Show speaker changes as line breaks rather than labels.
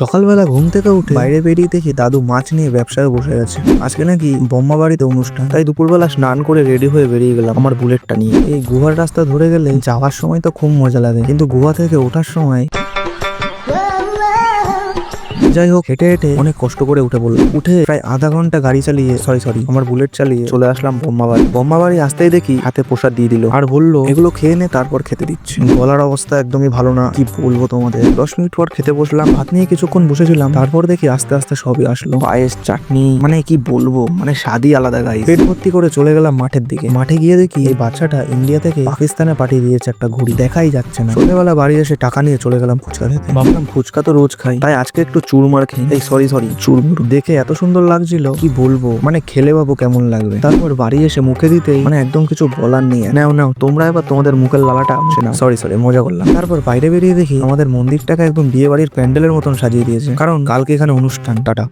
সকালবেলা ঘুম থেকে উঠে বাইরে বেরিয়ে দেখি দাদু মাছ নিয়ে ব্যবসায় বসে গেছে। আজকে নাকি বোম্মা বাড়িতে অনুষ্ঠান, তাই দুপুরবেলা স্নান করে রেডি হয়ে বেরিয়ে গেলাম আমার বুলেটটা নিয়ে। এই গুহার রাস্তা ধরে গেলে যাওয়ার সময় তো খুব মজা লাগে, কিন্তু গুহা থেকে ওঠার সময় যাই হোক হেঁটে হেঁটে অনেক কষ্ট করে উঠে পড়লাম। উঠে প্রায় আধা ঘন্টা গাড়ি চালিয়ে সরি আমার বুলেট চালিয়ে চলে আসলাম বোম্মা বাড়ি আসতেই দেখি হাতে প্রসাদ দিয়ে দিল আর বললো এগুলো খেয়ে নে, তারপর খেতে দিচ্ছে। গলার অবস্থা একদমই ভালো না, কি বলবো তোমাদের। 10 মিনিট পর খেতে বসলাম, ভাত নিয়ে কিছুক্ষণ বসেছিলাম, তারপর দেখি আস্তে আস্তে সবই আসলো। পায়েস, চাটনি, মানে কি বলবো, মানে স্বাদই আলাদা গাইস। পেট ভর্তি করে চলে গেলাম মাঠের দিকে। মাঠে গিয়ে দেখি এই বাচ্চাটা ইন্ডিয়া থেকে পাকিস্তানে পাঠিয়ে দিয়েছে একটা ঘুড়ি, দেখাই যাচ্ছে না। সন্ধ্যেবেলা বাড়ি এসে টাকা নিয়ে চলে গেলাম ফুচকা খেতে। ভাবলাম ফুচকা তো রোজ খাই, তাই আজকে একটু চুরমার খেয়ে সরি চুরমুর দেখে এত সুন্দর লাগছিল, কি বলবো, মানে খেলে বাবু কেমন লাগবে। তারপর বাড়ি এসে মুখে দিতেই মানে একদম কিছু বলার নেই। নাও তোমরা এবার তোমাদের মুখের লালাটা না, সরি মজা করলাম। তারপর বাইরে বেরিয়ে দেখি আমাদের মন্দিরটাকে একদম বিয়ে বাড়ির প্যান্ডেলের মতন সাজিয়ে দিয়েছে, কারণ কালকে এখানে অনুষ্ঠান। টাটা।